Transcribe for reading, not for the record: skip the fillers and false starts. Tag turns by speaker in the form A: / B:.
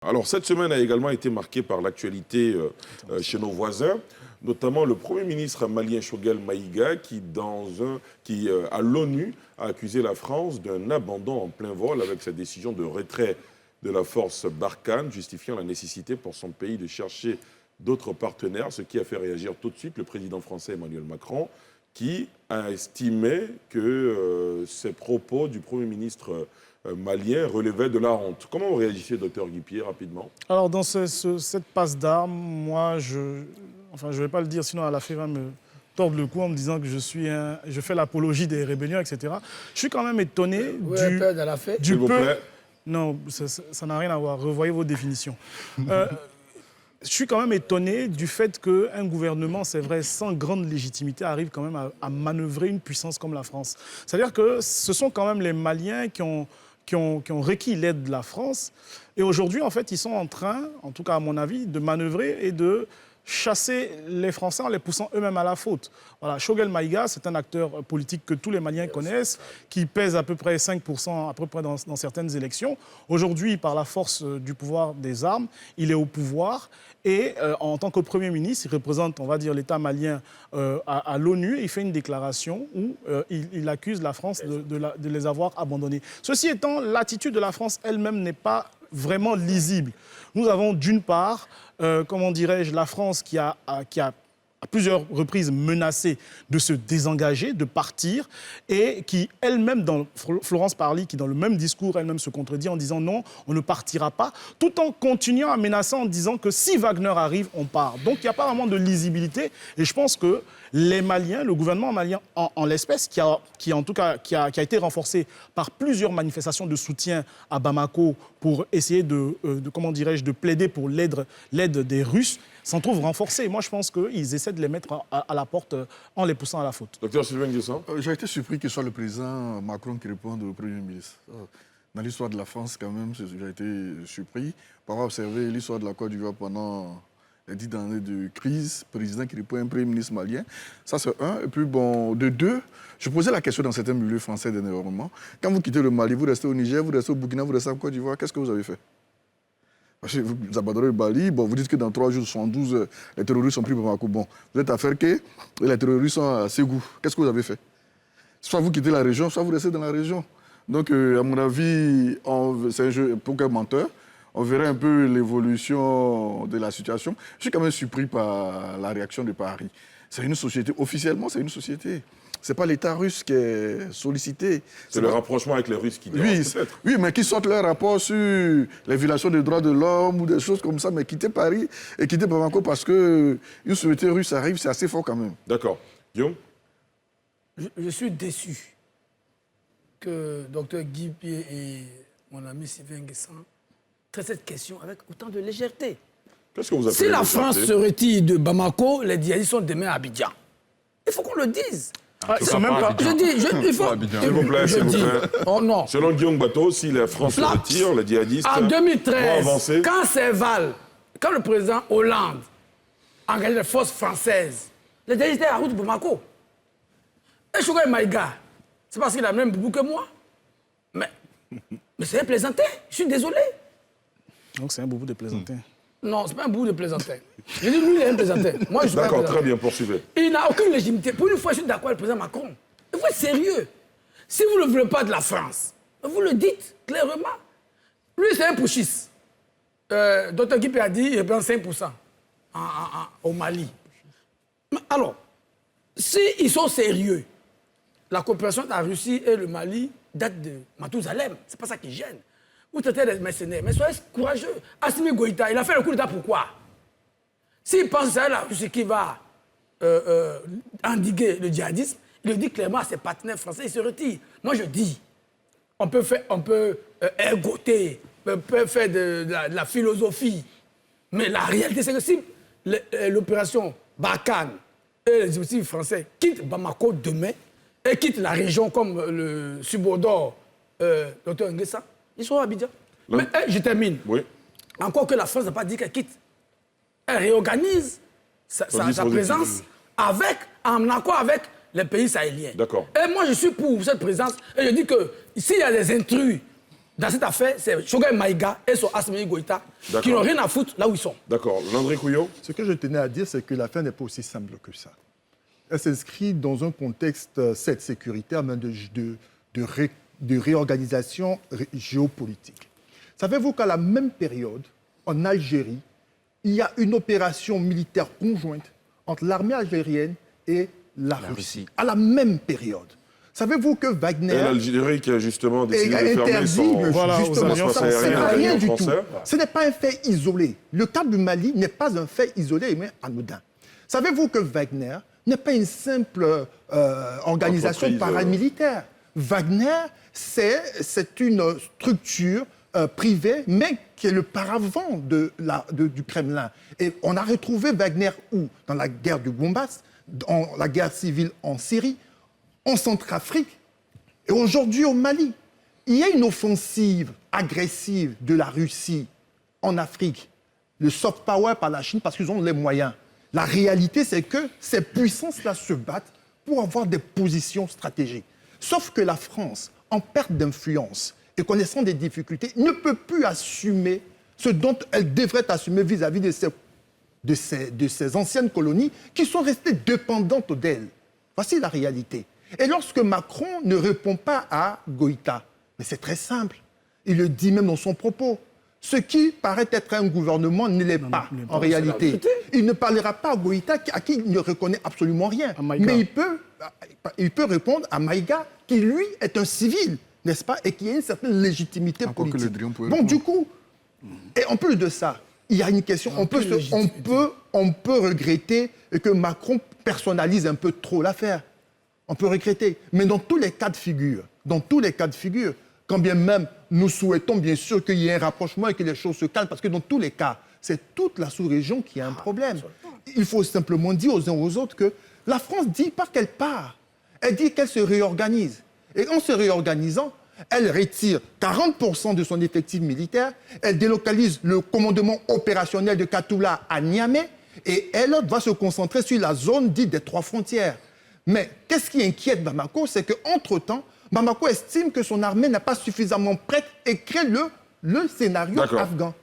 A: Alors, cette semaine a également été marquée par l'actualité chez nos voisins, notamment le Premier ministre malien Choguel Maïga qui, à l'ONU, a accusé la France d'un abandon en plein vol avec sa décision de retrait de la force Barkhane, justifiant la nécessité pour son pays de chercher d'autres partenaires, ce qui a fait réagir tout de suite le président français Emmanuel Macron, qui a estimé que ces propos du Premier ministre malien relevaient de la honte. Comment vous réagissez, docteur Guipier, rapidement?
B: Alors, dans cette passe d'armes, moi, je ne vais pas le dire, sinon Alafé va me tordre le cou en me disant que je fais l'apologie des rébellions, etc. Je suis quand même étonné
A: S'il vous plaît.
B: Non, ça n'a rien à voir. Revoyez vos définitions. Je suis quand même étonné du fait qu'un gouvernement, c'est vrai, sans grande légitimité, arrive quand même à manœuvrer une puissance comme la France. C'est-à-dire que ce sont quand même les Maliens qui ont requis l'aide de la France. Et aujourd'hui, en fait, ils sont en train, en tout cas à mon avis, de manœuvrer et de chasser les Français en les poussant eux-mêmes à la faute. Voilà, Choguel Maïga, c'est un acteur politique que tous les Maliens connaissent, qui pèse à peu près 5% à peu près dans certaines élections. Aujourd'hui, par la force du pouvoir des armes, il est au pouvoir et en tant que Premier ministre, il représente, on va dire, l'État malien à l'ONU et il fait une déclaration où il accuse la France de les avoir abandonnés. Ceci étant, l'attitude de la France elle-même n'est pas vraiment lisible. Nous avons d'une part, comment dirais-je, la France qui a à plusieurs reprises menacé de se désengager, de partir, et qui elle-même, Florence Parly, qui dans le même discours elle-même se contredit en disant non, on ne partira pas, tout en continuant à menacer en disant que si Wagner arrive, on part. Donc il n'y a pas vraiment de lisibilité, et je pense que les Maliens, le gouvernement malien en l'espèce, qui a été renforcé par plusieurs manifestations de soutien à Bamako pour essayer de plaider pour l'aide des Russes, s'en trouve renforcé. Moi, je pense qu'ils essaient de les mettre à la porte en les poussant à la faute.
A: Docteur Sylvain Nguessan.
C: J'ai été surpris que ce soit le président Macron qui réponde au Premier ministre. Dans l'histoire de la France, quand même, j'ai été surpris par avoir observé l'histoire de la Côte d'Ivoire pendant les 10 années de crise, président qui répond à un Premier ministre malien. Ça, c'est un. Et puis, bon, de deux, je posais la question dans certains milieux français dernièrement. Quand vous quittez le Mali, vous restez au Niger, vous restez au Burkina, vous restez en Côte d'Ivoire, qu'est-ce que vous avez fait? Parce que vous abandonnez le Mali, bon, vous dites que dans 3 jours, 72 heures, les terroristes sont pris par Bamako. Bon, vous êtes à Ferké et les terroristes sont à Ségou. Qu'est-ce que vous avez fait? Soit vous quittez la région, soit vous restez dans la région. Donc, à mon avis, c'est un jeu pour qu'un menteur. On verrait un peu l'évolution de la situation. Je suis quand même surpris par la réaction de Paris. C'est une société, officiellement, c'est une société. Ce n'est pas l'État russe qui est sollicité.
A: C'est le rapprochement avec les Russes qui dérange peut-être.
C: Oui, mais qui sortent leur rapport sur les violations des droits de l'homme ou des choses comme ça, mais quitter Paris et quitter Bamako parce qu'une société russe arrive, c'est assez fort quand même.
A: D'accord. Guillaume?
D: Je suis déçu que Dr Guipier et mon ami Sylvain Nguessan traitent cette question avec autant de légèreté.
A: Qu'est-ce que vous appelez
D: Si la France se retire de Bamako, les djihadistes sont demain à Abidjan. Il faut qu'on le dise.
B: C'est même pas...
D: Je dis, il faut...
A: S'il vous plaît, s'il vous plaît.
D: Oh non.
A: Selon Guillaume Bateau, si la France se retire, les djihadistes
D: En 2013,
A: vont avancer.
D: quand le président Hollande a engagé les forces françaises, les djihadistes étaient à la route de Bamako. Et Choguel Maïga, c'est parce qu'il a le même boubou que moi. Mais c'est un plaisantin, je suis désolé.
B: Donc c'est un boubou de plaisantin.
D: Non, c'est pas un bout de plaisantin. Je dis, lui, il est un plaisantin. Moi, je suis pas un
A: D'accord,
D: plaisantin.
A: très bien, poursuivez.
D: Il n'a aucune légitimité. Pour une fois, je suis d'accord avec le président Macron. Il faut être sérieux. Si vous ne voulez pas de la France, vous le dites clairement. Lui, c'est un putschiste. Dr Guipier a dit qu'il reprend 5% au Mali. Mais alors, s'ils sont sérieux, la coopération de la Russie et le Mali date de Mathusalem. C'est pas ça qui gêne. Vous traitez des mercenaires, mais soyez courageux. Assimi Goïta, il a fait le coup d'État, pourquoi? S'il pense que c'est la Russie qui va endiguer le djihadisme, il le dit clairement à ses partenaires français, il se retire. Moi, je dis, on peut ergoter, on peut faire de la philosophie, mais la réalité, c'est que si l'opération Barkhane et les outils français quittent Bamako demain et quittent la région comme le subordore Dr Nguessan, ils sont à Abidjan. Mais je termine.
A: Oui.
D: Encore que la France n'a pas dit qu'elle quitte. Elle réorganise sa présence en accord avec les pays sahéliens.
A: D'accord.
D: Et moi, je suis pour cette présence. Et je dis que s'il y a des intrus dans cette affaire, c'est Choguel Maïga et son Assimi Goïta qui n'ont rien à foutre là où ils sont.
A: D'accord. Landry Couillon?
E: Ce que je tenais à dire, c'est que l'affaire n'est pas aussi simple que ça. Elle s'inscrit dans un contexte, certes sécuritaire, mais de réorganisation géopolitique. Savez-vous qu'à la même période, en Algérie, il y a une opération militaire conjointe entre l'armée algérienne et la Russie. À la même période. Savez-vous que Wagner...
A: Et l'Algérie qui a justement décidé de fermer son...
B: Voilà,
E: justement,
B: aux
E: ça,
B: avions
E: c'est
B: français.
E: rien du tout.
A: Français.
E: Ce n'est pas un fait isolé. Le cas du Mali n'est pas un fait isolé, mais anodin. Savez-vous que Wagner n'est pas une simple organisation
A: Entreprise,
E: paramilitaire. Wagner, c'est une structure privée, mais qui est le paravent du Kremlin. Et on a retrouvé Wagner où? Dans la guerre du Donbass, dans la guerre civile en Syrie, en Centrafrique et aujourd'hui au Mali. Il y a une offensive agressive de la Russie en Afrique, le soft power par la Chine parce qu'ils ont les moyens. La réalité, c'est que ces puissances-là se battent pour avoir des positions stratégiques. Sauf que la France, en perte d'influence et connaissant des difficultés, ne peut plus assumer ce dont elle devrait assumer vis-à-vis de ces anciennes colonies qui sont restées dépendantes d'elle. Voici la réalité. Et lorsque Macron ne répond pas à Goïta, mais c'est très simple, il le dit même dans son propos, ce qui paraît être un gouvernement ne l'est pas en réalité. Il ne parlera pas à Goïta à qui il ne reconnaît absolument rien. Mais il peut répondre à Maïga qui lui est un civil, n'est-ce pas, et qui a une certaine légitimité politique. Bon, du coup, et en plus de ça, il y a une question, on peut regretter que Macron personnalise un peu trop l'affaire. On peut regretter. Mais dans tous les cas de figure, quand bien même nous souhaitons bien sûr qu'il y ait un rapprochement et que les choses se calment, parce que dans tous les cas, c'est toute la sous-région qui a un problème. Il faut simplement dire aux uns aux autres que la France dit pas qu'elle part, elle dit qu'elle se réorganise. Et en se réorganisant, elle retire 40% de son effectif militaire, elle délocalise le commandement opérationnel de Katoula à Niamey, et elle va se concentrer sur la zone dite des 3 frontières. Mais qu'est-ce qui inquiète Bamako, c'est qu'entre-temps, Bamako estime que son armée n'est pas suffisamment prête et crée le scénario afghan.